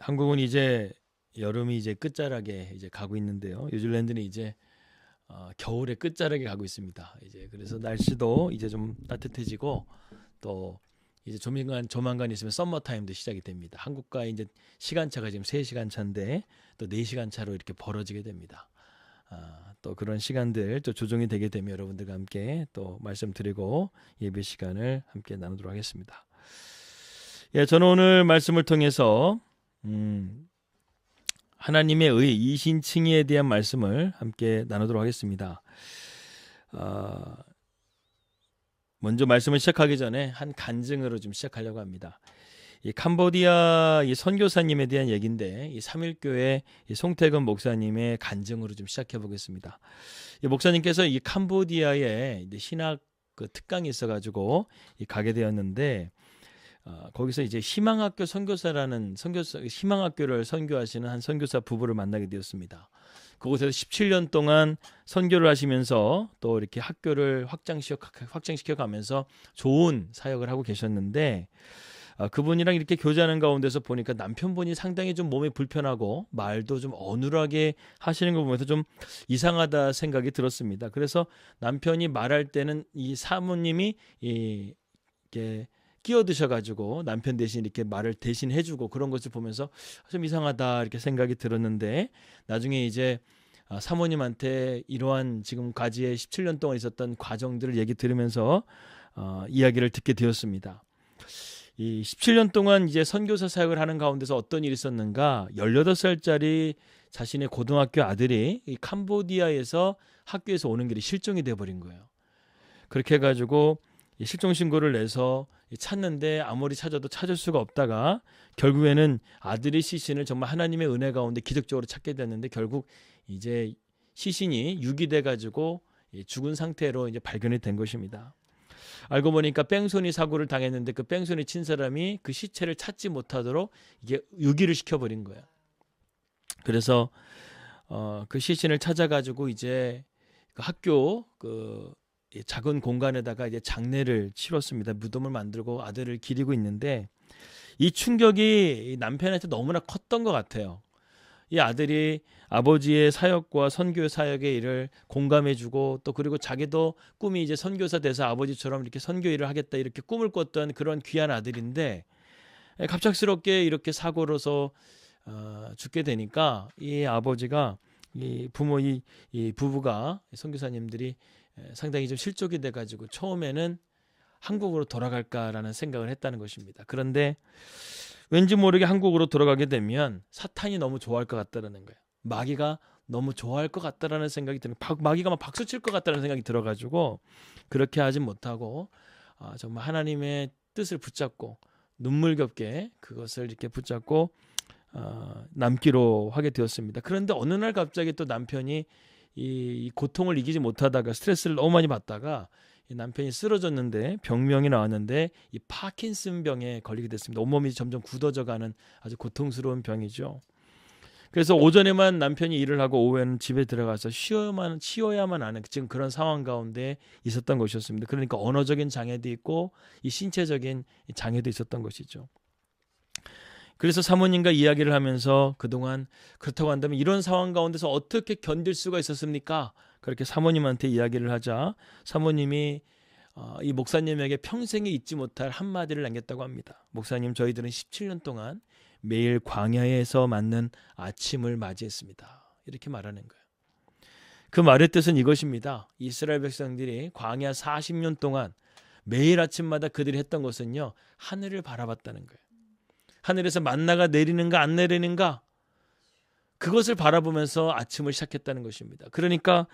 한국은 이제 여름이 이제 끝자락에 이제 가고 있는데요. 뉴질랜드는 이제 겨울의 끝자락에 가고 있습니다. 이제 그래서 날씨도 이제 좀 따뜻해지고 또 이제 조만간 있으면 서머 타임도 시작이 됩니다. 한국과 이제 시간차가 지금 3시간 차인데 또 4시간 차로 이렇게 벌어지게 됩니다. 또 그런 시간들 또 조정이 되게 되면 여러분들과 함께 또 말씀드리고 예배 시간을 함께 나누도록 하겠습니다. 예, 저는 오늘 말씀을 통해서 하나님의 의 이신칭의에 대한 말씀을 함께 나누도록 하겠습니다. 먼저 말씀을 시작하기 전에 한 간증으로 좀 시작하려고 합니다. 이 캄보디아 이 선교사님에 대한 얘기인데 이 삼일교회 이 송태근 목사님의 간증으로 좀 시작해 보겠습니다. 이 목사님께서 이 캄보디아에 신학 그 특강이 있어가지고 가게 되었는데 거기서 이제 희망학교 선교사라는 희망학교를 선교하시는 한 선교사 부부를 만나게 되었습니다. 그곳에서 17년 동안 선교를 하시면서 또 이렇게 학교를 확장시켜 가면서 좋은 사역을 하고 계셨는데 그분이랑 이렇게 교제하는 가운데서 보니까 남편분이 상당히 좀 몸이 불편하고 말도 좀 어눌하게 하시는 걸 보면서 좀 이상하다 생각이 들었습니다. 그래서 남편이 말할 때는 이 사모님이 이렇게 끼어드셔가지고 남편 대신 이렇게 말을 대신 해주고 그런 것을 보면서 좀 이상하다 이렇게 생각이 들었는데 나중에 이제 사모님한테 이러한 지금까지의 17년 동안 있었던 과정들을 얘기 들으면서 이야기를 듣게 되었습니다. 이 17년 동안 이제 선교사 사역을 하는 가운데서 어떤 일이 있었는가? 18살짜리 자신의 고등학교 아들이 이 캄보디아에서 학교에서 오는 길이 실종이 돼버린 거예요. 그렇게 해가지고 실종 신고를 내서 찾는데 아무리 찾아도 찾을 수가 없다가 결국에는 아들의 시신을 정말 하나님의 은혜 가운데 기적적으로 찾게 됐는데 결국 이제 시신이 유기돼 가지고 죽은 상태로 이제 발견이 된 것입니다. 알고 보니까 뺑소니 사고를 당했는데 그 뺑소니 친 사람이 그 시체를 찾지 못하도록 이게 유기를 시켜버린 거예요. 그래서 그 시신을 찾아가지고 이제 그 학교 그 작은 공간에다가 이제 장례를 치렀습니다. 무덤을 만들고 아들을 기리고 있는데 이 충격이 남편한테 너무나 컸던 것 같아요. 이 아들이 아버지의 사역과 선교 사역의 일을 공감해주고 또 그리고 자기도 꿈이 이제 선교사 돼서 아버지처럼 이렇게 선교 일을 하겠다 이렇게 꿈을 꿨던 그런 귀한 아들인데 갑작스럽게 이렇게 사고로서 죽게 되니까 이 아버지가 이 부부가 선교사님들이 상당히 좀 실족이 돼가지고 처음에는 한국으로 돌아갈까라는 생각을 했다는 것입니다. 그런데 왠지 모르게 한국으로 돌아가게 되면 사탄이 너무 좋아할 것 같다라는 거예요. 마귀가 너무 좋아할 것 같다라는 생각이 드는 마귀가 막 박수 칠 것 같다는 생각이 들어가지고 그렇게 하지 못하고 정말 하나님의 뜻을 붙잡고 눈물겹게 그것을 이렇게 붙잡고 남기로 하게 되었습니다. 그런데 어느 날 갑자기 또 남편이 이 고통을 이기지 못하다가 스트레스를 너무 많이 받다가 이 남편이 쓰러졌는데 병명이 나왔는데 이 파킨슨 병에 걸리게 됐습니다. 온몸이 점점 굳어져가는 아주 고통스러운 병이죠. 그래서 오전에만 남편이 일을 하고 오후에는 집에 들어가서 쉬어야만 하는 지금 그런 상황 가운데 있었던 것이었습니다. 그러니까 언어적인 장애도 있고 이 신체적인 장애도 있었던 것이죠. 그래서 사모님과 이야기를 하면서 그동안 그렇다고 한다면 이런 상황 가운데서 어떻게 견딜 수가 있었습니까? 그렇게 사모님한테 이야기를 하자 사모님이 이 목사님에게 평생에 잊지 못할 한마디를 남겼다고 합니다. 목사님, 저희들은 17년 동안 매일 광야에서 맞는 아침을 맞이했습니다. 이렇게 말하는 거예요. 그 말의 뜻은 이것입니다. 이스라엘 백성들이 광야 40년 동안 매일 아침마다 그들이 했던 것은요, 하늘을 바라봤다는 거예요. 하늘에서 만나가 내리는가 안 내리는가 그것을 바라보면서 아침을 시작했다는 것입니다. 그러니까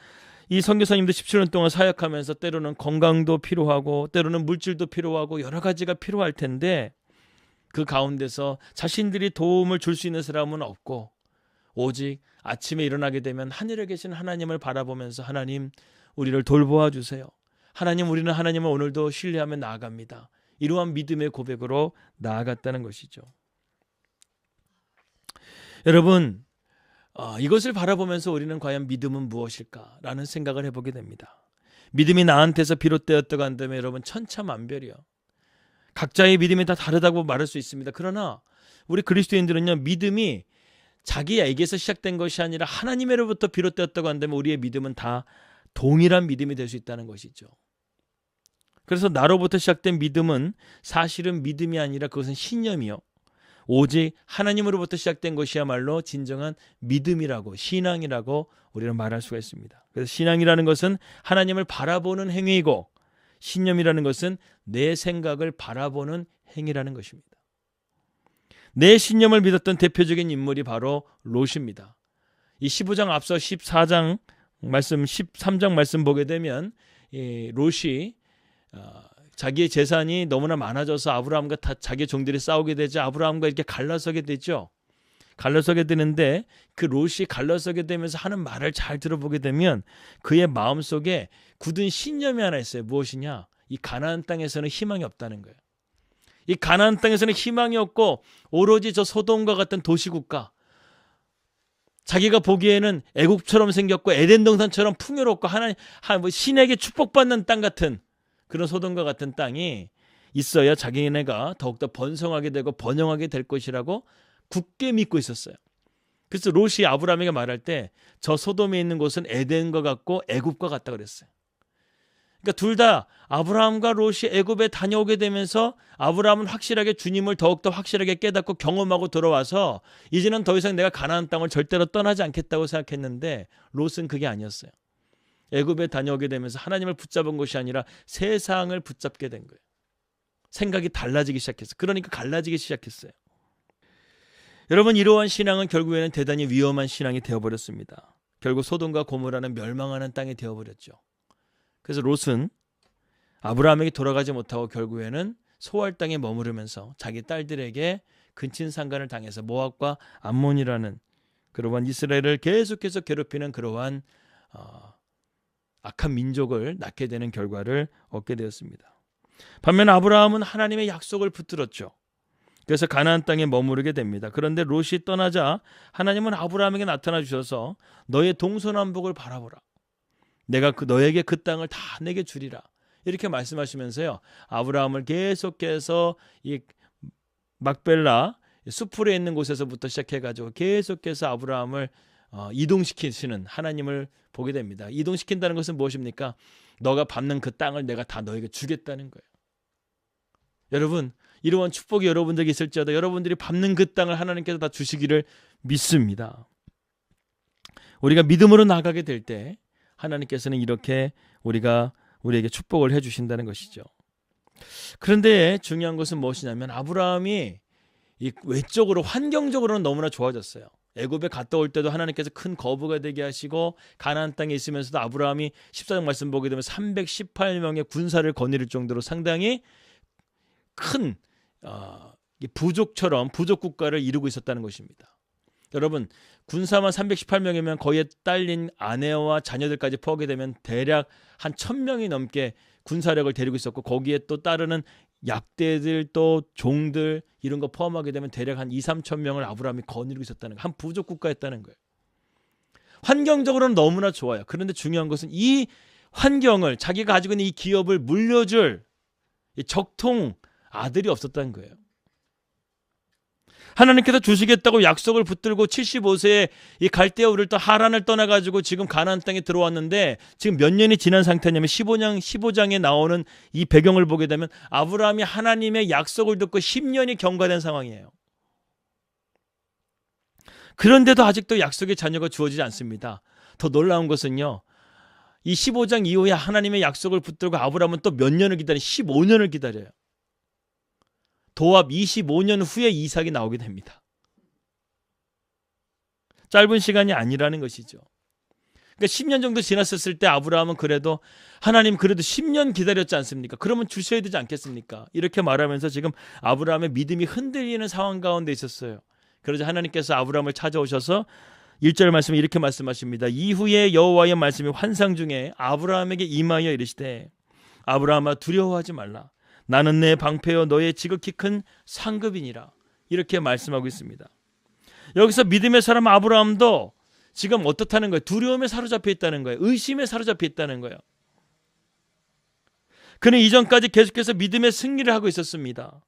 이 선교사님도 17년 동안 사역하면서 때로는 건강도 필요하고 때로는 물질도 필요하고 여러 가지가 필요할 텐데 그 가운데서 자신들이 도움을 줄 수 있는 사람은 없고 오직 아침에 일어나게 되면 하늘에 계신 하나님을 바라보면서 하나님 우리를 돌보아 주세요. 하나님 우리는 하나님을 오늘도 신뢰하며 나아갑니다. 이러한 믿음의 고백으로 나아갔다는 것이죠. 여러분 이것을 바라보면서 우리는 과연 믿음은 무엇일까라는 생각을 해보게 됩니다. 믿음이 나한테서 비롯되었다고 한다면 여러분 천차만별이요. 각자의 믿음이 다 다르다고 말할 수 있습니다. 그러나 우리 그리스도인들은요, 믿음이 자기에게서 시작된 것이 아니라 하나님으로부터 비롯되었다고 한다면 우리의 믿음은 다 동일한 믿음이 될 수 있다는 것이죠. 그래서 나로부터 시작된 믿음은 사실은 믿음이 아니라 그것은 신념이요, 오직 하나님으로부터 시작된 것이야말로 진정한 믿음이라고, 신앙이라고 우리는 말할 수가 있습니다. 그래서 신앙이라는 것은 하나님을 바라보는 행위이고, 신념이라는 것은 내 생각을 바라보는 행위라는 것입니다. 내 신념을 믿었던 대표적인 인물이 바로 롯입니다. 이 15장 앞서 14장 말씀, 13장 말씀 보게 되면 이 롯이 자기의 재산이 너무나 많아져서 아브라함과 자기 종들이 싸우게 되죠. 아브라함과 이렇게 갈라서게 되죠. 갈라서게 되는데 그 롯이 갈라서게 되면서 하는 말을 잘 들어보게 되면 그의 마음속에 굳은 신념이 하나 있어요. 무엇이냐? 이 가나안 땅에서는 희망이 없다는 거예요. 이 가나안 땅에서는 희망이 없고 오로지 저 소돔과 같은 도시국가, 자기가 보기에는 애국처럼 생겼고 에덴 동산처럼 풍요롭고 신에게 축복받는 땅 같은 그런 소돔과 같은 땅이 있어야 자기네가 더욱더 번성하게 되고 번영하게 될 것이라고 굳게 믿고 있었어요. 그래서 롯이 아브라함에게 말할 때 저 소돔에 있는 곳은 에덴과 같고 애굽과 같다 그랬어요. 그러니까 둘 다 아브라함과 롯이 애굽에 다녀오게 되면서 아브라함은 확실하게 주님을 더욱더 확실하게 깨닫고 경험하고 돌아와서 이제는 더 이상 내가 가나안 땅을 절대로 떠나지 않겠다고 생각했는데 롯은 그게 아니었어요. 애굽에 다녀오게 되면서 하나님을 붙잡은 것이 아니라 세상을 붙잡게 된 거예요. 생각이 달라지기 시작했어요. 그러니까 갈라지기 시작했어요. 여러분, 이러한 신앙은 결국에는 대단히 위험한 신앙이 되어버렸습니다. 결국 소돔과 고모라는 멸망하는 땅이 되어버렸죠. 그래서 롯은 아브라함에게 돌아가지 못하고 결국에는 소알 땅에 머무르면서 자기 딸들에게 근친상간을 당해서 모압과 암몬이라는 그러한 이스라엘을 계속해서 괴롭히는 그러한 악한 민족을 낳게 되는 결과를 얻게 되었습니다. 반면 아브라함은 하나님의 약속을 붙들었죠. 그래서 가나안 땅에 머무르게 됩니다. 그런데 롯이 떠나자 하나님은 아브라함에게 나타나 주셔서 너의 동서남북을 바라보라. 내가 너에게 그 땅을 다 내게 주리라. 이렇게 말씀하시면서요, 아브라함을 계속해서 이 막벨라 수풀에 있는 곳에서부터 시작해가지고 계속해서 아브라함을 이동시키시는 하나님을 보게 됩니다. 이동시킨다는 것은 무엇입니까? 너가 밟는 그 땅을 내가 다 너에게 주겠다는 거예요. 여러분, 이러한 축복이 여러분들에게 있을지어도 여러분들이 밟는 그 땅을 하나님께서 다 주시기를 믿습니다. 우리가 믿음으로 나가게 될 때 하나님께서는 이렇게 우리에게 축복을 해주신다는 것이죠. 그런데 중요한 것은 무엇이냐면 아브라함이 이 외적으로 환경적으로는 너무나 좋아졌어요. 애굽에 갔다 올 때도 하나님께서 큰 거부가 되게 하시고 가나안 땅에 있으면서도 아브라함이 14장 말씀 보게 되면 318명의 군사를 거느릴 정도로 상당히 큰 부족처럼 부족 국가를 이루고 있었다는 것입니다. 여러분, 군사만 318명이면 거기에 딸린 아내와 자녀들까지 포함하게 되면 대략 한 1000명이 넘게 군사력을 데리고 있었고 거기에 또 따르는 약대들 또 종들 이런 거 포함하게 되면 대략 한 2-3천 명을 아브라함이 거느리고 있었다는 거예요. 한 부족 국가였다는 거예요. 환경적으로는 너무나 좋아요. 그런데 중요한 것은 이 환경을 자기가 가지고 있는 이 기업을 물려줄 이 적통 아들이 없었다는 거예요. 하나님께서 주시겠다고 약속을 붙들고 75세에 이 갈대아 우를 또 하란을 떠나가지고 지금 가나안 땅에 들어왔는데 지금 몇 년이 지난 상태냐면 15장에 나오는 이 배경을 보게 되면 아브라함이 하나님의 약속을 듣고 10년이 경과된 상황이에요. 그런데도 아직도 약속의 자녀가 주어지지 않습니다. 더 놀라운 것은요, 이 15장 이후에 하나님의 약속을 붙들고 아브라함은 또 몇 년을 기다려 15년을 기다려요. 도합 25년 후에 이삭이 나오게 됩니다. 짧은 시간이 아니라는 것이죠. 그러니까 10년 정도 지났었을 때 아브라함은 그래도 하나님 그래도 10년 기다렸지 않습니까? 그러면 주셔야 되지 않겠습니까? 이렇게 말하면서 지금 아브라함의 믿음이 흔들리는 상황 가운데 있었어요. 그러자 하나님께서 아브라함을 찾아오셔서 1절 말씀에 이렇게 말씀하십니다. 이후에 여호와의 말씀이 환상 중에 아브라함에게 임하여 이르시되 아브라함아 두려워하지 말라. 나는 내 방패여 너의 지극히 큰 상급이니라. 이렇게 말씀하고 있습니다. 여기서 믿음의 사람 아브라함도 지금 어떻다는 거예요? 두려움에 사로잡혀 있다는 거예요. 의심에 사로잡혀 있다는 거예요. 그는 이전까지 계속해서 믿음의 승리를 하고 있었습니다.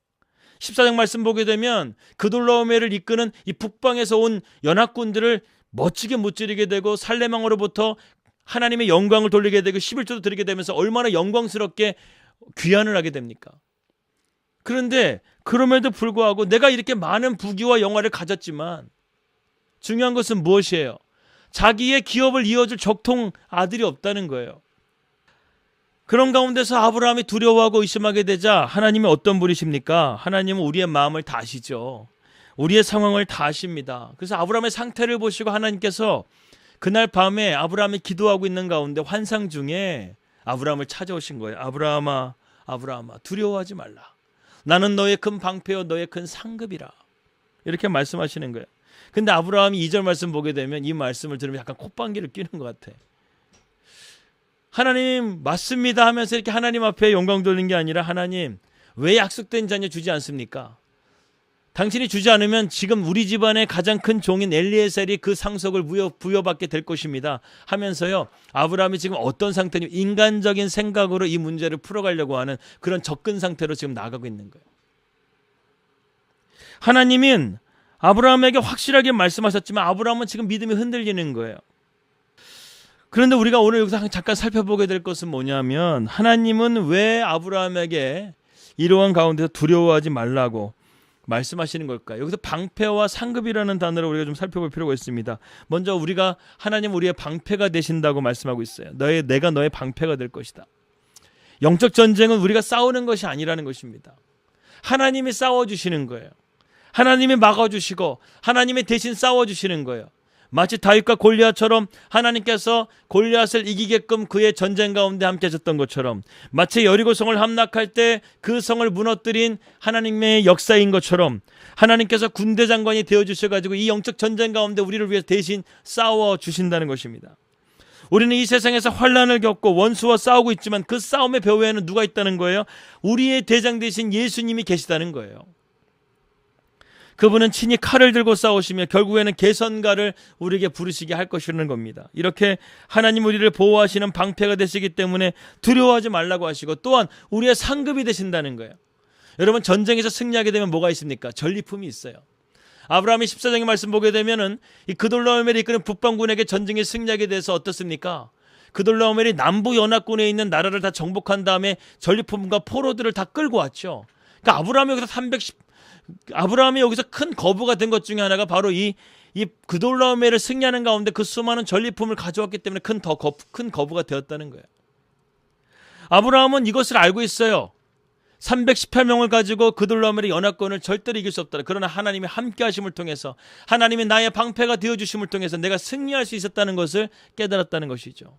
14장 말씀 보게 되면 그돌라오메를 이끄는 이 북방에서 온 연합군들을 멋지게 무찌르게 되고 살레망으로부터 하나님의 영광을 돌리게 되고 11조도 드리게 되면서 얼마나 영광스럽게 귀환을 하게 됩니까? 그런데 그럼에도 불구하고 내가 이렇게 많은 부귀와 영화를 가졌지만 중요한 것은 무엇이에요? 자기의 기업을 이어줄 적통 아들이 없다는 거예요. 그런 가운데서 아브라함이 두려워하고 의심하게 되자 하나님은 어떤 분이십니까? 하나님은 우리의 마음을 다 아시죠. 우리의 상황을 다 아십니다. 그래서 아브라함의 상태를 보시고 하나님께서 그날 밤에 아브라함이 기도하고 있는 가운데 환상 중에 아브라함을 찾아오신 거예요. 아브라함아, 아브라함아, 두려워하지 말라. 나는 너의 큰 방패요 너의 큰 상급이라. 이렇게 말씀하시는 거예요. 근데 아브라함이 2절 말씀 보게 되면 이 말씀을 들으면 약간 콧방귀를 뀌는 것 같아. 하나님 맞습니다 하면서 이렇게 하나님 앞에 영광 돌린 게 아니라 하나님 왜 약속된 자녀 주지 않습니까? 당신이 주지 않으면 지금 우리 집안의 가장 큰 종인 엘리에셀이 그 상속을 부여받게 될 것입니다 하면서요, 아브라함이 지금 어떤 상태냐, 인간적인 생각으로 이 문제를 풀어가려고 하는 그런 접근 상태로 지금 나가고 있는 거예요. 하나님은 아브라함에게 확실하게 말씀하셨지만 아브라함은 지금 믿음이 흔들리는 거예요. 그런데 우리가 오늘 여기서 잠깐 살펴보게 될 것은 뭐냐면 하나님은 왜 아브라함에게 이러한 가운데서 두려워하지 말라고 말씀하시는 걸까요? 여기서 방패와 상급이라는 단어를 우리가 좀 살펴볼 필요가 있습니다. 먼저 우리가 하나님 우리의 방패가 되신다고 말씀하고 있어요. 내가 너의 방패가 될 것이다. 영적 전쟁은 우리가 싸우는 것이 아니라는 것입니다. 하나님이 싸워주시는 거예요. 하나님이 막아주시고 하나님이 대신 싸워주시는 거예요. 마치 다윗과 골리앗처럼 하나님께서 골리앗을 이기게끔 그의 전쟁 가운데 함께 하셨던 것처럼, 마치 여리고성을 함락할 때 그 성을 무너뜨린 하나님의 역사인 것처럼 하나님께서 군대 장관이 되어주셔가지고 이 영적 전쟁 가운데 우리를 위해서 대신 싸워주신다는 것입니다. 우리는 이 세상에서 환난을 겪고 원수와 싸우고 있지만 그 싸움의 배후에는 누가 있다는 거예요? 우리의 대장 되신 예수님이 계시다는 거예요. 그분은 친히 칼을 들고 싸우시며 결국에는 개선가를 우리에게 부르시게 할 것이라는 겁니다. 이렇게 하나님 우리를 보호하시는 방패가 되시기 때문에 두려워하지 말라고 하시고 또한 우리의 상급이 되신다는 거예요. 여러분, 전쟁에서 승리하게 되면 뭐가 있습니까? 전리품이 있어요. 아브라함이 14장의 말씀 보게 되면은 이 그돌라오멜이 이끄는 북방군에게 전쟁에 승리하게 돼서 어떻습니까? 그돌라오멜이 남부 연합군에 있는 나라를 다 정복한 다음에 전리품과 포로들을 다 끌고 왔죠. 그러니까 아브라함이 여기서 큰 거부가 된 것 중에 하나가 바로 이 그돌라오멜을 승리하는 가운데 그 수많은 전리품을 가져왔기 때문에 큰 거부가 되었다는 거예요. 아브라함은 이것을 알고 있어요. 318명을 가지고 그돌라오멜의 연합군을 절대로 이길 수 없다. 그러나 하나님의 함께 하심을 통해서, 하나님이 나의 방패가 되어주심을 통해서 내가 승리할 수 있었다는 것을 깨달았다는 것이죠.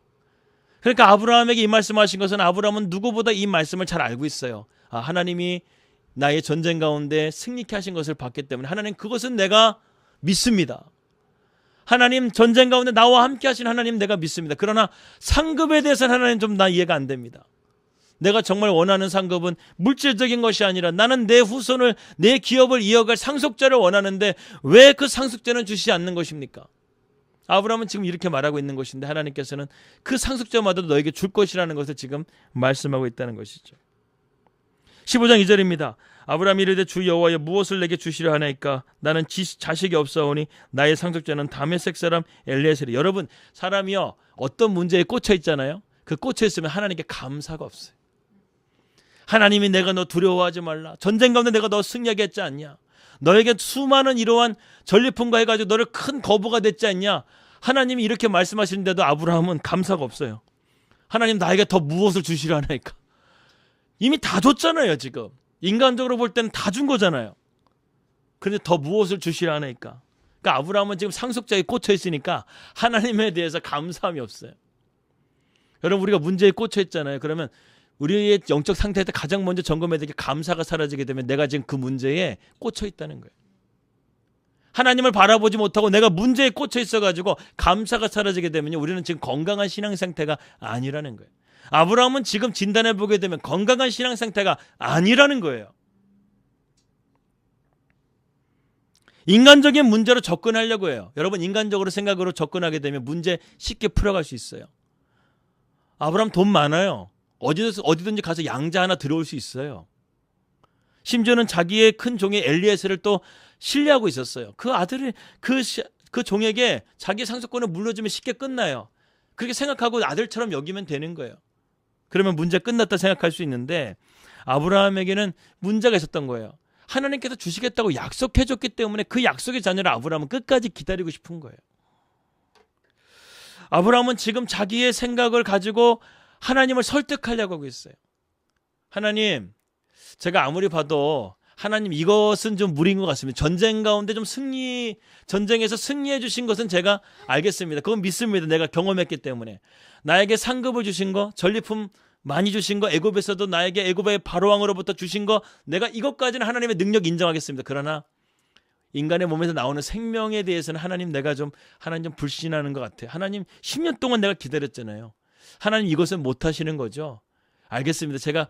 그러니까 아브라함에게 이 말씀하신 것은 아브라함은 누구보다 이 말씀을 잘 알고 있어요. 하나님이 나의 전쟁 가운데 승리케 하신 것을 봤기 때문에 하나님 그것은 내가 믿습니다. 하나님 전쟁 가운데 나와 함께 하신 하나님 내가 믿습니다. 그러나 상급에 대해서는 하나님 좀 나 이해가 안 됩니다. 내가 정말 원하는 상급은 물질적인 것이 아니라 나는 내 후손을, 내 기업을 이어갈 상속자를 원하는데 왜 그 상속자는 주시지 않는 것입니까? 아브라함은 지금 이렇게 말하고 있는 것인데 하나님께서는 그 상속자마다 너에게 줄 것이라는 것을 지금 말씀하고 있다는 것이죠. 15장 2절입니다. 아브라함이 이르되 주 여호와여 무엇을 내게 주시려 하나이까? 나는 자식이 없사오니 나의 상속자는 다메섹 사람 엘리에셀이. 여러분, 사람이요 어떤 문제에 꽂혀 있잖아요. 그 꽂혀 있으면 하나님께 감사가 없어요. 하나님이 내가 너 두려워하지 말라. 전쟁 가운데 내가 너 승리하게 했지 않냐? 너에게 수많은 이러한 전리품과 해가지고 너를 큰 거부가 됐지 않냐? 하나님이 이렇게 말씀하시는데도 아브라함은 감사가 없어요. 하나님 나에게 더 무엇을 주시려 하나이까? 이미 다 줬잖아요. 지금 인간적으로 볼 때는 다 준 거잖아요. 그런데 더 무엇을 주시려 하나이까? 그러니까 아브라함은 지금 상속자에 꽂혀 있으니까 하나님에 대해서 감사함이 없어요. 여러분, 우리가 문제에 꽂혀 있잖아요. 그러면 우리의 영적 상태에 가장 먼저 점검해야 되는 게 감사가 사라지게 되면 내가 지금 그 문제에 꽂혀 있다는 거예요. 하나님을 바라보지 못하고 내가 문제에 꽂혀 있어가지고 감사가 사라지게 되면 우리는 지금 건강한 신앙 상태가 아니라는 거예요. 아브라함은 지금 진단해 보게 되면 건강한 신앙 상태가 아니라는 거예요. 인간적인 문제로 접근하려고 해요. 여러분, 인간적으로 생각으로 접근하게 되면 문제 쉽게 풀어갈 수 있어요. 아브라함 돈 많아요. 어디든지 가서 양자 하나 들어올 수 있어요. 심지어는 자기의 큰 종의 엘리에셀을 또 신뢰하고 있었어요. 그 아들이 그 종에게 자기 상속권을 물려주면 쉽게 끝나요. 그렇게 생각하고 아들처럼 여기면 되는 거예요. 그러면 문제 끝났다 생각할 수 있는데 아브라함에게는 문제가 있었던 거예요. 하나님께서 주시겠다고 약속해 줬기 때문에 그 약속의 자녀를 아브라함은 끝까지 기다리고 싶은 거예요. 아브라함은 지금 자기의 생각을 가지고 하나님을 설득하려고 하고 있어요. 하나님, 제가 아무리 봐도 하나님 이것은 좀 무리인 것 같습니다. 전쟁 가운데 좀 전쟁에서 승리해 주신 것은 제가 알겠습니다. 그건 믿습니다. 내가 경험했기 때문에. 나에게 상급을 주신 거, 전리품 많이 주신 거, 애굽에서도 나에게 애굽의 바로왕으로부터 주신 거, 내가 이것까지는 하나님의 능력 인정하겠습니다. 그러나 인간의 몸에서 나오는 생명에 대해서는 하나님 좀 불신하는 것 같아요. 하나님 10년 동안 내가 기다렸잖아요. 하나님 이것은 못 하시는 거죠. 알겠습니다. 제가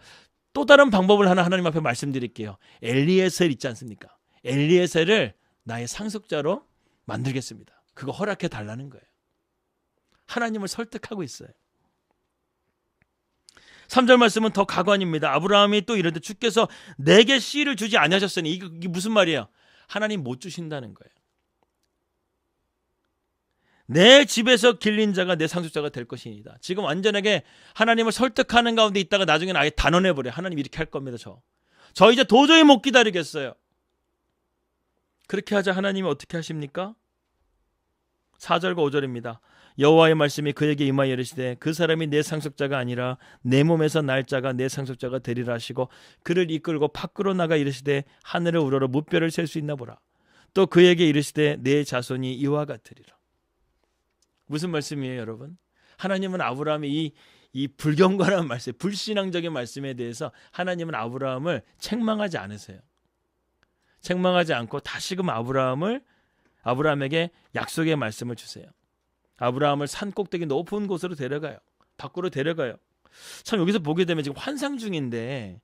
또 다른 방법을 하나님 앞에 말씀드릴게요. 엘리에셀 있지 않습니까? 엘리에셀을 나의 상속자로 만들겠습니다. 그거 허락해 달라는 거예요. 하나님을 설득하고 있어요. 3절 말씀은 더 가관입니다. 아브라함이 또 이르되 주께서 내게 씨를 주지 아니하셨으니 이게 무슨 말이에요? 하나님 못 주신다는 거예요. 내 집에서 길린 자가 내 상속자가 될 것이니다. 지금 완전하게 하나님을 설득하는 가운데 있다가 나중에는 아예 단언해버려요. 하나님 이렇게 할 겁니다. 저 이제 도저히 못 기다리겠어요. 그렇게 하자 하나님이 어떻게 하십니까? 4절과 5절입니다. 여호와의 말씀이 그에게 임하여 이르시되 그 사람이 내 상속자가 아니라 내 몸에서 날 자가 내 상속자가 되리라 하시고 그를 이끌고 밖으로 나가 이르시되 하늘을 우러러 무뼈를 셀 수 있나 보라. 또 그에게 이르시되 내 자손이 이와 같으리라. 무슨 말씀이에요, 여러분? 하나님은 아브라함이 이 불경건한 말씀, 불신앙적인 말씀에 대해서 하나님은 아브라함을 책망하지 않으세요. 책망하지 않고 다시금 아브라함에게 약속의 말씀을 주세요. 아브라함을 산 꼭대기 높은 곳으로 데려가요. 밖으로 데려가요. 참 여기서 보게 되면 지금 환상 중인데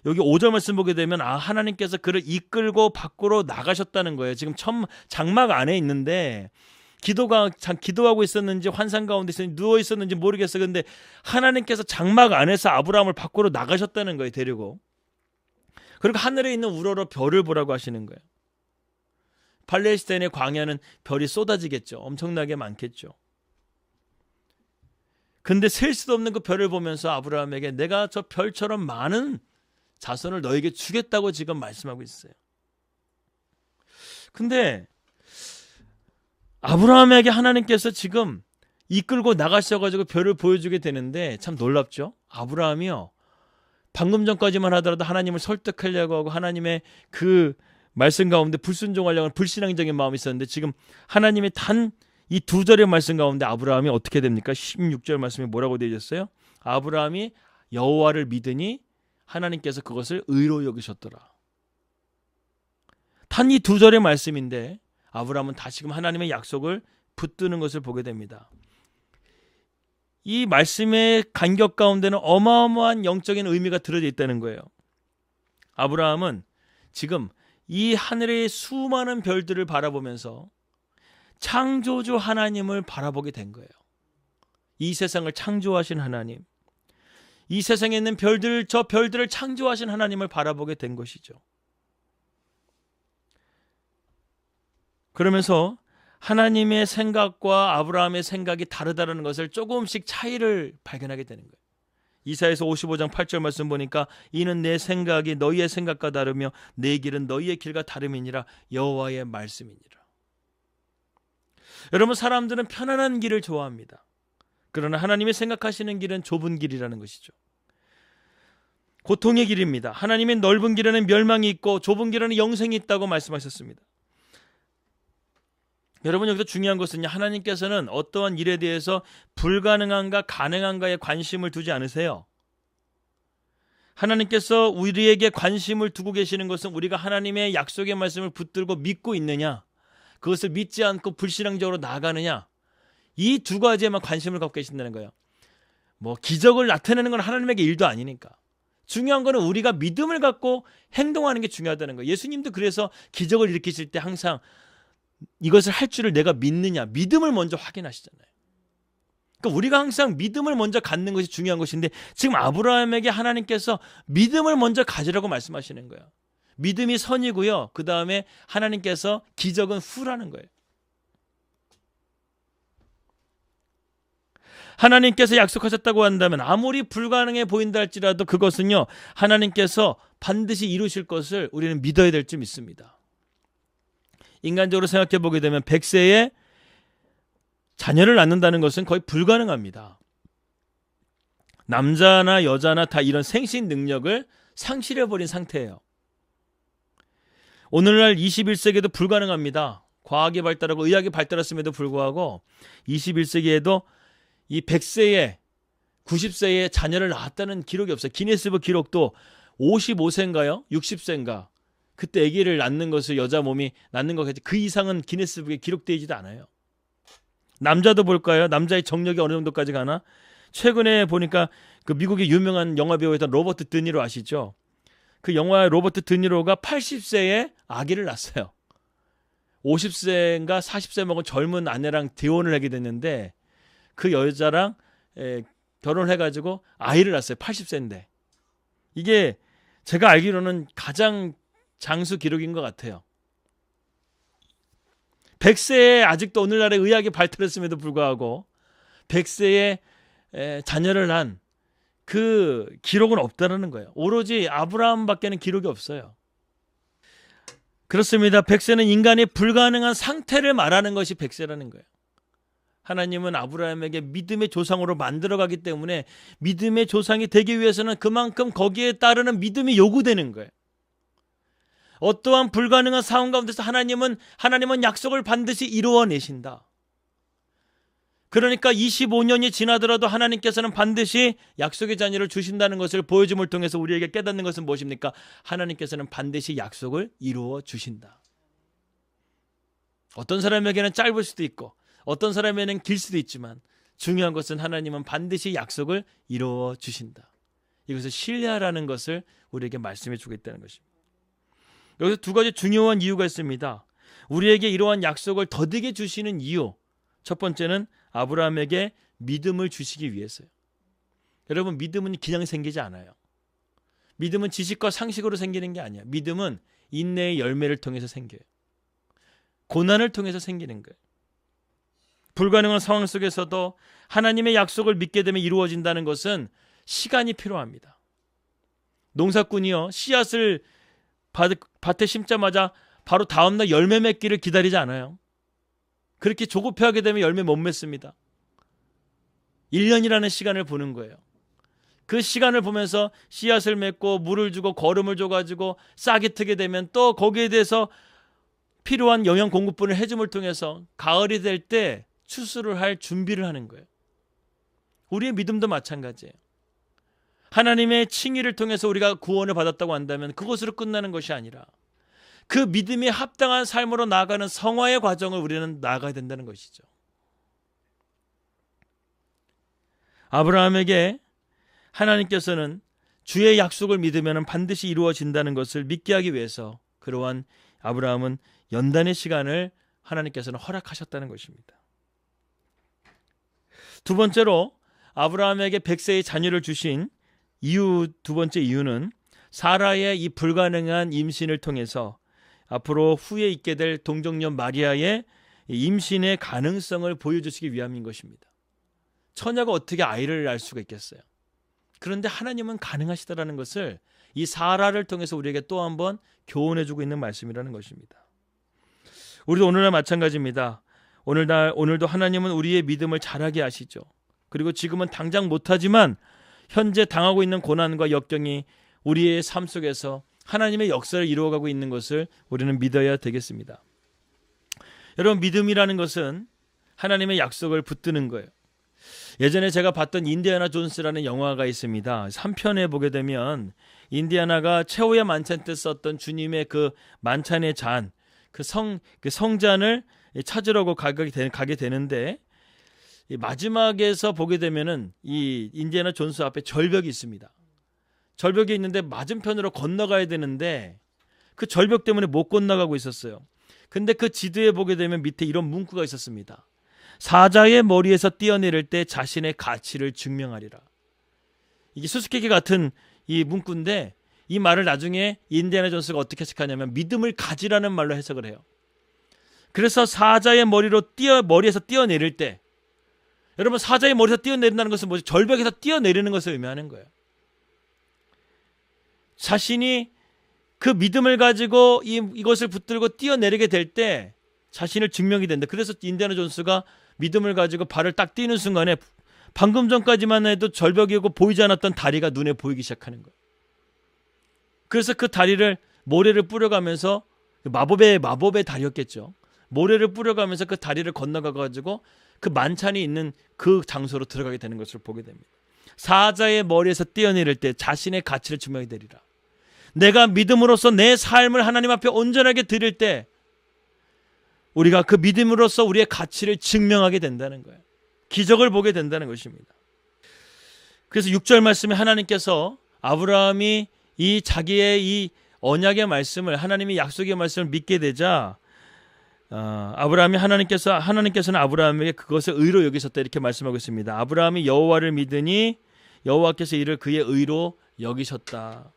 여기 5절 말씀 보게 되면 하나님께서 그를 이끌고 밖으로 나가셨다는 거예요. 지금 장막 안에 있는데 기도하고 있었는지 환상 가운데 누워 있었는지 모르겠어요. 그런데 하나님께서 장막 안에서 아브라함을 밖으로 나가셨다는 거예요. 데리고. 그리고 하늘에 있는 우러러 별을 보라고 하시는 거예요. 팔레스타인의 광야는 별이 쏟아지겠죠. 엄청나게 많겠죠. 근데 셀 수도 없는 그 별을 보면서 아브라함에게 내가 저 별처럼 많은 자손을 너에게 주겠다고 지금 말씀하고 있어요. 근데 아브라함에게 하나님께서 지금 이끌고 나가셔가지고 별을 보여주게 되는데 참 놀랍죠. 아브라함이요. 방금 전까지만 하더라도 하나님을 설득하려고 하고 하나님의 그 말씀 가운데 불순종하려고 하는 불신앙적인 마음이 있었는데 지금 하나님의 단 이 2절의 말씀 가운데 아브라함이 어떻게 됩니까? 16절 말씀에 뭐라고 되어 있었어요? 아브라함이 여호와를 믿으니 하나님께서 그것을 의로 여기셨더라. 단 이 2절의 말씀인데 아브라함은 다시금 하나님의 약속을 붙드는 것을 보게 됩니다. 이 말씀의 간격 가운데는 어마어마한 영적인 의미가 들어져 있다는 거예요. 아브라함은 지금 이 하늘의 수많은 별들을 바라보면서 창조주 하나님을 바라보게 된 거예요. 이 세상을 창조하신 하나님, 이 세상에 있는 저 별들을 창조하신 하나님을 바라보게 된 것이죠. 그러면서 하나님의 생각과 아브라함의 생각이 다르다는 것을 조금씩 차이를 발견하게 되는 거예요. 이사야서 55장 8절 말씀 보니까 이는 내 생각이 너희의 생각과 다르며 내 길은 너희의 길과 다름이니라 여호와의 말씀이니라. 여러분, 사람들은 편안한 길을 좋아합니다. 그러나 하나님이 생각하시는 길은 좁은 길이라는 것이죠. 고통의 길입니다. 하나님의 넓은 길에는 멸망이 있고 좁은 길에는 영생이 있다고 말씀하셨습니다. 여러분, 여기서 중요한 것은 하나님께서는 어떠한 일에 대해서 불가능한가 가능한가에 관심을 두지 않으세요. 하나님께서 우리에게 관심을 두고 계시는 것은 우리가 하나님의 약속의 말씀을 붙들고 믿고 있느냐, 그것을 믿지 않고 불신앙적으로 나아가느냐, 이 2가지에만 관심을 갖고 계신다는 거예요. 기적을 나타내는 건 하나님에게 일도 아니니까. 중요한 거는 우리가 믿음을 갖고 행동하는 게 중요하다는 거예요. 예수님도 그래서 기적을 일으키실 때 항상 이것을 할 줄을 내가 믿느냐, 믿음을 먼저 확인하시잖아요. 그러니까 우리가 항상 믿음을 먼저 갖는 것이 중요한 것인데 지금 아브라함에게 하나님께서 믿음을 먼저 가지라고 말씀하시는 거예요. 믿음이 선이고요. 그 다음에 하나님께서 기적은 후라는 거예요. 하나님께서 약속하셨다고 한다면 아무리 불가능해 보인다 할지라도 그것은요, 하나님께서 반드시 이루실 것을 우리는 믿어야 될 줄 믿습니다. 인간적으로 생각해 보게 되면 100세에 자녀를 낳는다는 것은 거의 불가능합니다. 남자나 여자나 다 이런 생식 능력을 상실해버린 상태예요. 오늘날 21세기에도 불가능합니다. 과학이 발달하고 의학이 발달했음에도 불구하고 21세기에도 이 100세에 90세에 자녀를 낳았다는 기록이 없어요. 기네스북 기록도 55세인가요? 60세인가? 그때 아기를 낳는 것을 여자 몸이 낳는 것까지 그 이상은 기네스북에 기록되지도 않아요. 남자도 볼까요? 남자의 정력이 어느 정도까지 가나? 최근에 보니까 그 미국의 유명한 영화 배우였던 로버트 드니로 아시죠? 그 영화 로버트 드니로가 80세에 아기를 낳았어요. 50세인가 40세 먹은 젊은 아내랑 재혼을 하게 됐는데 그 여자랑 결혼해가지고 아이를 낳았어요. 80세인데. 이게 제가 알기로는 가장 장수 기록인 것 같아요. 100세에 아직도 오늘날의 의학이 발달했음에도 불구하고 100세에 자녀를 낳은 그 기록은 없다는 거예요. 오로지 아브라함밖에는 기록이 없어요. 그렇습니다. 100세는 인간이 불가능한 상태를 말하는 것이 100세라는 거예요. 하나님은 아브라함에게 믿음의 조상으로 만들어가기 때문에 믿음의 조상이 되기 위해서는 그만큼 거기에 따르는 믿음이 요구되는 거예요. 어떠한 불가능한 상황 가운데서 하나님은 약속을 반드시 이루어내신다. 그러니까 25년이 지나더라도 하나님께서는 반드시 약속의 자녀를 주신다는 것을 보여줌을 통해서 우리에게 깨닫는 것은 무엇입니까? 하나님께서는 반드시 약속을 이루어 주신다. 어떤 사람에게는 짧을 수도 있고 어떤 사람에게는 길 수도 있지만 중요한 것은 하나님은 반드시 약속을 이루어 주신다. 이것을 신뢰하라는 것을 우리에게 말씀해 주고 있다는 것입니다. 여기서 두 가지 중요한 이유가 있습니다. 우리에게 이러한 약속을 더디게 주시는 이유. 첫 번째는 아브라함에게 믿음을 주시기 위해서요. 여러분, 믿음은 그냥 생기지 않아요. 믿음은 지식과 상식으로 생기는 게 아니야. 믿음은 인내의 열매를 통해서 생겨요. 고난을 통해서 생기는 거예요. 불가능한 상황 속에서도 하나님의 약속을 믿게 되면 이루어진다는 것은 시간이 필요합니다. 농사꾼이요, 씨앗을 밭에 심자마자 바로 다음날 열매 맺기를 기다리지 않아요. 그렇게 조급해하게 되면 열매 못 맺습니다. 1년이라는 시간을 보는 거예요. 그 시간을 보면서 씨앗을 맺고 물을 주고 거름을 줘가지고 싹이 트게 되면 또 거기에 대해서 필요한 영양 공급분을 해줌을 통해서 가을이 될 때 추수를 할 준비를 하는 거예요. 우리의 믿음도 마찬가지예요. 하나님의 칭의를 통해서 우리가 구원을 받았다고 한다면 그것으로 끝나는 것이 아니라 그 믿음에 합당한 삶으로 나아가는 성화의 과정을 우리는 나아가야 된다는 것이죠. 아브라함에게 하나님께서는 주의 약속을 믿으면 반드시 이루어진다는 것을 믿게 하기 위해서 그러한 아브라함은 연단의 시간을 하나님께서는 허락하셨다는 것입니다. 두 번째로 아브라함에게 100세의 자녀를 주신 이유, 두 번째 이유는 사라의 이 불가능한 임신을 통해서 앞으로 후에 있게 될 동정녀 마리아의 임신의 가능성을 보여주시기 위함인 것입니다. 처녀가 어떻게 아이를 낳을 수가 있겠어요? 그런데 하나님은 가능하시다라는 것을 이 사라를 통해서 우리에게 또 한 번 교훈해주고 있는 말씀이라는 것입니다. 우리도 오늘날 마찬가지입니다. 오늘도 하나님은 우리의 믿음을 자라게 하시죠. 그리고 지금은 당장 못하지만 현재 당하고 있는 고난과 역경이 우리의 삶 속에서 하나님의 역사를 이루어가고 있는 것을 우리는 믿어야 되겠습니다. 여러분, 믿음이라는 것은 하나님의 약속을 붙드는 거예요. 예전에 제가 봤던 인디아나 존스라는 영화가 있습니다. 3편에 보게 되면 인디아나가 최후의 만찬 때 썼던 주님의 그 만찬의 잔, 그 성잔을 찾으려고 가게 되는데 마지막에서 보게 되면은 이 인디아나 존스 앞에 절벽이 있습니다. 절벽이 있는데 맞은편으로 건너가야 되는데 그 절벽 때문에 못 건너가고 있었어요. 근데 그 지도에 보게 되면 밑에 이런 문구가 있었습니다. 사자의 머리에서 뛰어내릴 때 자신의 가치를 증명하리라. 이게 수수께끼 같은 이 문구인데 이 말을 나중에 인디애나 존스가 어떻게 해석하냐면 믿음을 가지라는 말로 해석을 해요. 그래서 사자의 머리에서 뛰어내릴 때, 여러분 사자의 머리에서 뛰어내린다는 것은 뭐죠? 절벽에서 뛰어내리는 것을 의미하는 거예요. 자신이 그 믿음을 가지고 이것을 붙들고 뛰어내리게 될 때 자신을 증명이 된다. 그래서 인디애나 존스가 믿음을 가지고 발을 딱 띄는 순간에 방금 전까지만 해도 절벽이고 보이지 않았던 다리가 눈에 보이기 시작하는 거예요. 그래서 그 다리를 모래를 뿌려가면서, 마법의 다리였겠죠. 모래를 뿌려가면서 그 다리를 건너가가지고 그 만찬이 있는 그 장소로 들어가게 되는 것을 보게 됩니다. 사자의 머리에서 뛰어내릴 때 자신의 가치를 증명해 드리라. 내가 믿음으로써 내 삶을 하나님 앞에 온전하게 드릴 때 우리가 그 믿음으로써 우리의 가치를 증명하게 된다는 거예요. 기적을 보게 된다는 것입니다. 그래서 6절 말씀에 하나님께서 아브라함이 이 자기의 이 언약의 말씀을, 하나님의 약속의 말씀을 믿게 되자 하나님께서는 아브라함에게 그것을 의로 여기셨다 이렇게 말씀하고 있습니다. 아브라함이 여호와를 믿으니 여호와께서 이를 그의 의로 여기셨다.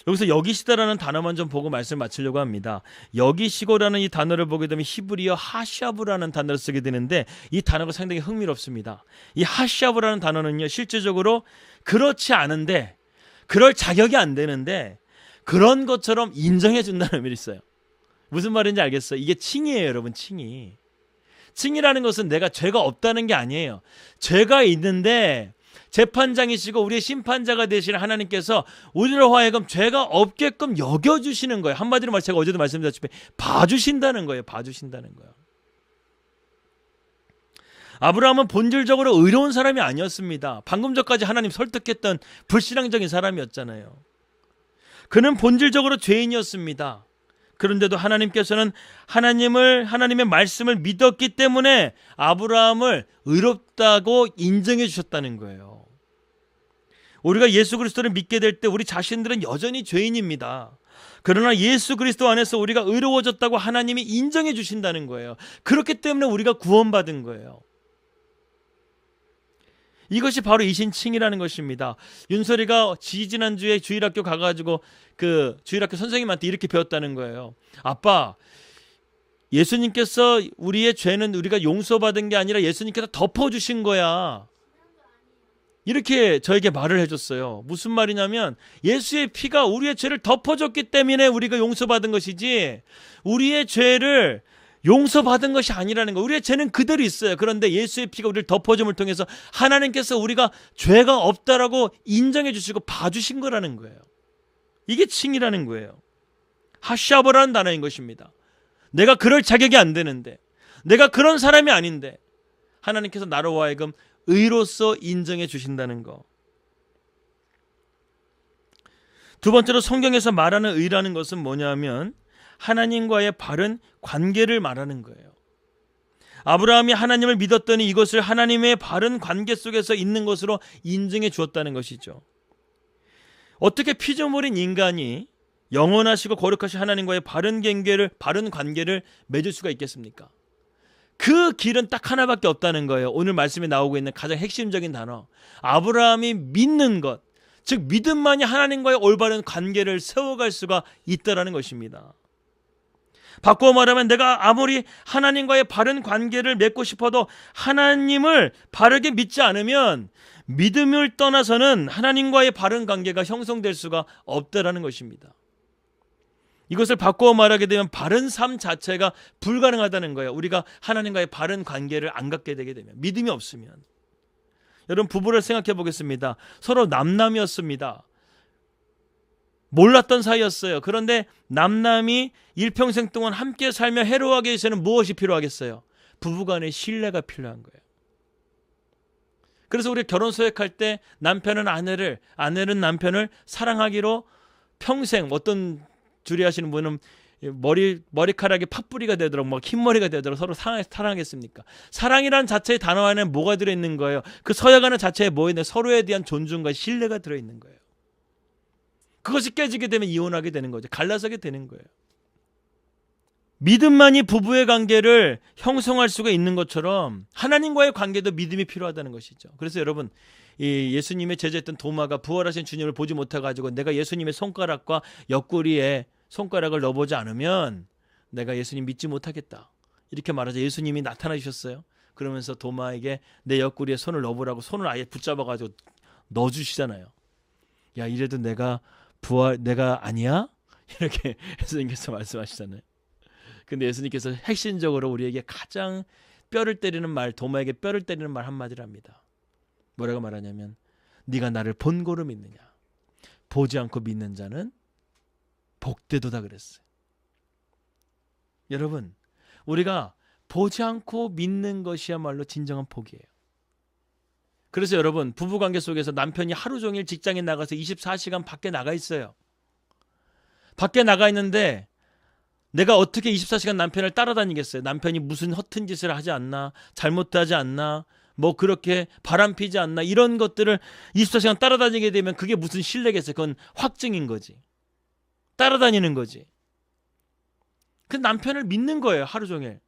여기서 여기시다라는 단어만 좀 보고 말씀을 마치려고 합니다. 여기시고라는 이 단어를 보게 되면 히브리어 하샤브라는 단어를 쓰게 되는데 이 단어가 상당히 흥미롭습니다. 이 하샤브라는 단어는요, 실제적으로 그렇지 않은데, 그럴 자격이 안 되는데 그런 것처럼 인정해 준다는 의미가 있어요. 무슨 말인지 알겠어요? 이게 칭이에요, 여러분. 칭이라는 것은 내가 죄가 없다는 게 아니에요. 죄가 있는데 재판장이시고 우리의 심판자가 되시는 하나님께서 우리로 하여금 죄가 없게끔 여겨주시는 거예요. 한마디로 말, 제가 어제도 말씀드렸다시피 봐주신다는 거예요. 아브라함은 본질적으로 의로운 사람이 아니었습니다. 방금 전까지 하나님 설득했던 불신앙적인 사람이었잖아요. 그는 본질적으로 죄인이었습니다. 그런데도 하나님께서는 하나님의 말씀을 믿었기 때문에 아브라함을 의롭다고 인정해 주셨다는 거예요. 우리가 예수 그리스도를 믿게 될 때 우리 자신들은 여전히 죄인입니다. 그러나 예수 그리스도 안에서 우리가 의로워졌다고 하나님이 인정해 주신다는 거예요. 그렇기 때문에 우리가 구원받은 거예요. 이것이 바로 이신칭이라는 것입니다. 윤설이가 지지난주에 주일학교 가가지고 그 주일학교 선생님한테 이렇게 배웠다는 거예요. 아빠, 예수님께서 우리의 죄는 우리가 용서받은 게 아니라 예수님께서 덮어주신 거야. 이렇게 저에게 말을 해줬어요. 무슨 말이냐면 예수의 피가 우리의 죄를 덮어줬기 때문에 우리가 용서받은 것이지 우리의 죄를 용서받은 것이 아니라는 거예요. 우리의 죄는 그대로 있어요. 그런데 예수의 피가 우리를 덮어줌을 통해서 하나님께서 우리가 죄가 없다라고 인정해 주시고 봐주신 거라는 거예요. 이게 칭이라는 거예요. 하샤버라는 단어인 것입니다. 내가 그럴 자격이 안 되는데, 내가 그런 사람이 아닌데 하나님께서 나로 하여금 의로서 인정해 주신다는 거. 두 번째로 성경에서 말하는 의라는 것은 뭐냐면 하나님과의 바른 관계를 말하는 거예요. 아브라함이 하나님을 믿었더니 이것을 하나님의 바른 관계 속에서 있는 것으로 인정해 주었다는 것이죠. 어떻게 피조물인 인간이 영원하시고 거룩하신 하나님과의 바른 관계를 맺을 수가 있겠습니까? 그 길은 딱 하나밖에 없다는 거예요. 오늘 말씀에 나오고 있는 가장 핵심적인 단어, 아브라함이 믿는 것, 즉 믿음만이 하나님과의 올바른 관계를 세워갈 수가 있다라는 것입니다. 바꾸어 말하면 내가 아무리 하나님과의 바른 관계를 맺고 싶어도 하나님을 바르게 믿지 않으면 믿음을 떠나서는 하나님과의 바른 관계가 형성될 수가 없다라는 것입니다. 이것을 바꾸어 말하게 되면 바른 삶 자체가 불가능하다는 거예요. 우리가 하나님과의 바른 관계를 안 갖게 되게 되면, 믿음이 없으면. 여러분, 부부를 생각해 보겠습니다. 서로 남남이었습니다. 몰랐던 사이였어요. 그런데 남남이 일평생 동안 함께 살며 해로하게 위해서는 무엇이 필요하겠어요? 부부간의 신뢰가 필요한 거예요. 그래서 우리 결혼 서약할 때 남편은 아내는 남편을 사랑하기로 평생, 어떤 주리 하시는 분은 머리카락이 팥뿌리가 되도록 막 흰머리가 되도록 서로 사랑하겠습니까? 사랑이라는 자체의 단어 안에 뭐가 들어있는 거예요? 그 서약하는 자체에 뭐 있는 서로에 대한 존중과 신뢰가 들어있는 거예요. 그것이 깨지게 되면 이혼하게 되는 거죠. 갈라서게 되는 거예요. 믿음만이 부부의 관계를 형성할 수가 있는 것처럼 하나님과의 관계도 믿음이 필요하다는 것이죠. 그래서 여러분, 이 예수님의 제자였던 도마가 부활하신 주님을 보지 못해가지고 내가 예수님의 손가락과 옆구리에 손가락을 넣어보지 않으면 내가 예수님 믿지 못하겠다. 이렇게 말하자 예수님이 나타나 주셨어요. 그러면서 도마에게 내 옆구리에 손을 넣어보라고 손을 아예 붙잡아가지고 넣어주시잖아요. 야, 이래도 내가 아니야? 이렇게 예수님께서 말씀하시잖아요. 근데 예수님께서 핵심적으로 우리에게 가장 뼈를 때리는 말, 도마에게 뼈를 때리는 말 한마디를 합니다. 뭐라고 말하냐면 네가 나를 본고로 믿느냐. 보지 않고 믿는 자는 복되도다 그랬어요. 여러분, 우리가 보지 않고 믿는 것이야말로 진정한 복이에요. 그래서 여러분, 부부관계 속에서 남편이 하루 종일 직장에 나가서 24시간 밖에 나가 있어요. 밖에 나가 있는데 내가 어떻게 24시간 남편을 따라다니겠어요? 남편이 무슨 허튼 짓을 하지 않나? 잘못하지 않나? 뭐 그렇게 바람피지 않나? 이런 것들을 24시간 따라다니게 되면 그게 무슨 신뢰겠어요? 그건 확증인 거지. 따라다니는 거지. 그 남편을 믿는 거예요. 하루 종일.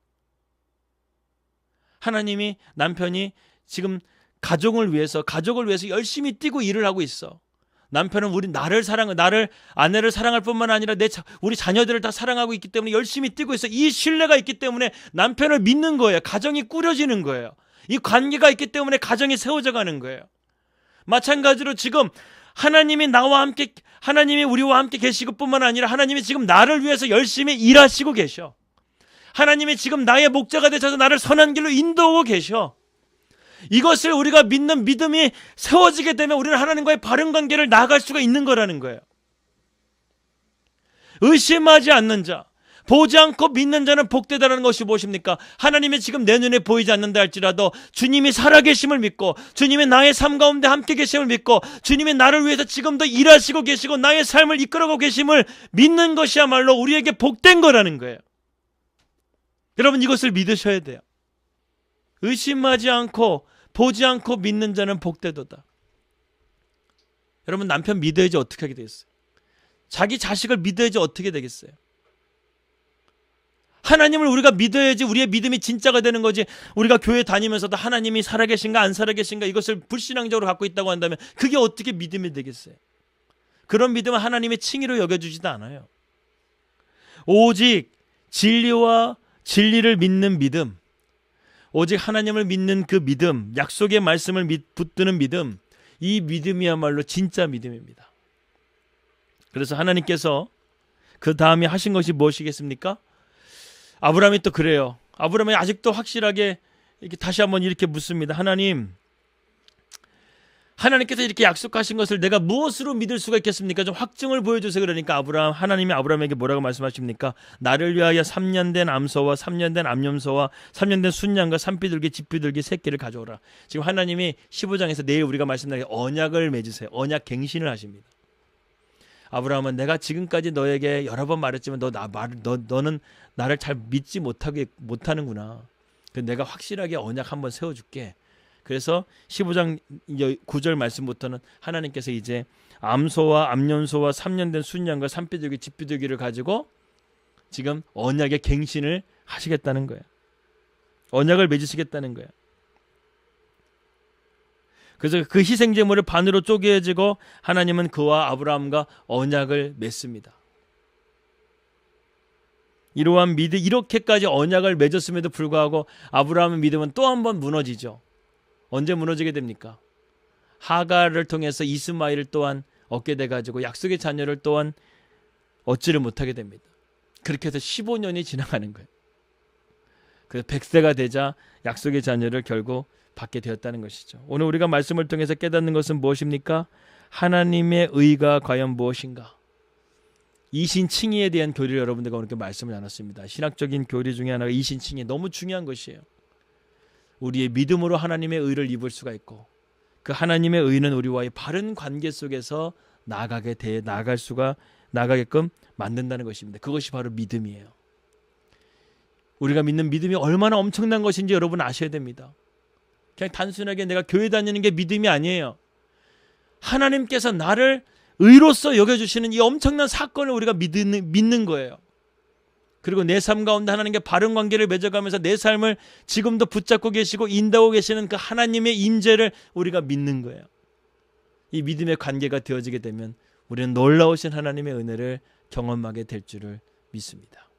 하나님이 남편이 지금 가족을 위해서 열심히 뛰고 일을 하고 있어. 남편은 아내를 사랑할 뿐만 아니라 우리 자녀들을 다 사랑하고 있기 때문에 열심히 뛰고 있어. 이 신뢰가 있기 때문에 남편을 믿는 거예요. 가정이 꾸려지는 거예요. 이 관계가 있기 때문에 가정이 세워져 가는 거예요. 마찬가지로 지금 하나님이 우리와 함께 계시고 뿐만 아니라 하나님이 지금 나를 위해서 열심히 일하시고 계셔. 하나님이 지금 나의 목자가 되셔서 나를 선한 길로 인도하고 계셔. 이것을 우리가 믿는 믿음이 세워지게 되면 우리는 하나님과의 바른 관계를 나아갈 수가 있는 거라는 거예요. 의심하지 않는 자, 보지 않고 믿는 자는 복되다라는 것이 무엇입니까? 하나님이 지금 내 눈에 보이지 않는다 할지라도 주님이 살아계심을 믿고 주님이 나의 삶 가운데 함께 계심을 믿고 주님이 나를 위해서 지금도 일하시고 계시고 나의 삶을 이끌어가고 계심을 믿는 것이야말로 우리에게 복된 거라는 거예요. 여러분, 이것을 믿으셔야 돼요. 의심하지 않고 보지 않고 믿는 자는 복되도다. 여러분, 남편 믿어야지 어떻게 하게 되겠어요? 자기 자식을 믿어야지 어떻게 되겠어요? 하나님을 우리가 믿어야지 우리의 믿음이 진짜가 되는 거지. 우리가 교회 다니면서도 하나님이 살아계신가 안 살아계신가 이것을 불신앙적으로 갖고 있다고 한다면 그게 어떻게 믿음이 되겠어요? 그런 믿음은 하나님의 칭의로 여겨주지도 않아요. 오직 진리와 진리를 믿는 믿음, 오직 하나님을 믿는 그 믿음, 약속의 말씀을 붙드는 믿음, 이 믿음이야말로 진짜 믿음입니다. 그래서 하나님께서 그 다음에 하신 것이 무엇이겠습니까? 아브라함이 또 그래요. 아브라함이 아직도 확실하게 이렇게 다시 한번 이렇게 묻습니다. 하나님께서 이렇게 약속하신 것을 내가 무엇으로 믿을 수가 있겠습니까? 좀 확증을 보여주세요. 그러니까 하나님이 아브라함에게 뭐라고 말씀하십니까? 나를 위하여 3년 된 암소와 3년 된 암염소와 3년 된 순양과 산비둘기 집비둘기 새끼를 가져오라. 지금 하나님이 15장에서 내일 우리가 말씀드린 언약을 맺으세요. 언약 갱신을 하십니다. 아브라함은 내가 지금까지 너에게 여러 번 말했지만 너는 나를 잘 믿지 못하는구나. 내가 확실하게 언약 한번 세워줄게. 그래서 15장 9절 말씀부터는 하나님께서 이제 암소와 암염소와 3년 된 순양과 산비둘기 집비둘기를 가지고 지금 언약의 갱신을 하시겠다는 거예요. 언약을 맺으시겠다는 거예요. 그래서 그 희생제물을 반으로 쪼개지고 하나님은 그와 아브라함과 언약을 맺습니다. 이러한 이렇게까지 언약을 맺었음에도 불구하고 아브라함의 믿음은 또 한 번 무너지죠. 언제 무너지게 됩니까? 하갈을 통해서 이스마엘을 또한 얻게 돼가지고 약속의 자녀를 또한 얻지를 못하게 됩니다. 그렇게 해서 15년이 지나가는 거예요. 그래서 100세가 되자 약속의 자녀를 결국 받게 되었다는 것이죠. 오늘 우리가 말씀을 통해서 깨닫는 것은 무엇입니까? 하나님의 의가 과연 무엇인가? 이신칭의에 대한 교리를 여러분들과 오늘 말씀을 나눴습니다. 신학적인 교리 중에 하나가 이신칭의 너무 중요한 것이에요. 우리의 믿음으로 하나님의 의를 입을 수가 있고 그 하나님의 의는 우리와의 바른 관계 속에서 나가게끔 만든다는 것입니다. 그것이 바로 믿음이에요. 우리가 믿는 믿음이 얼마나 엄청난 것인지 여러분 아셔야 됩니다. 그냥 단순하게 내가 교회 다니는 게 믿음이 아니에요. 하나님께서 나를 의로서 여겨주시는 이 엄청난 사건을 우리가 믿는 거예요. 그리고 내 삶 가운데 하나님께 바른 관계를 맺어가면서 내 삶을 지금도 붙잡고 계시고 인도하고 계시는 그 하나님의 임재를 우리가 믿는 거예요. 이 믿음의 관계가 되어지게 되면 우리는 놀라우신 하나님의 은혜를 경험하게 될 줄을 믿습니다.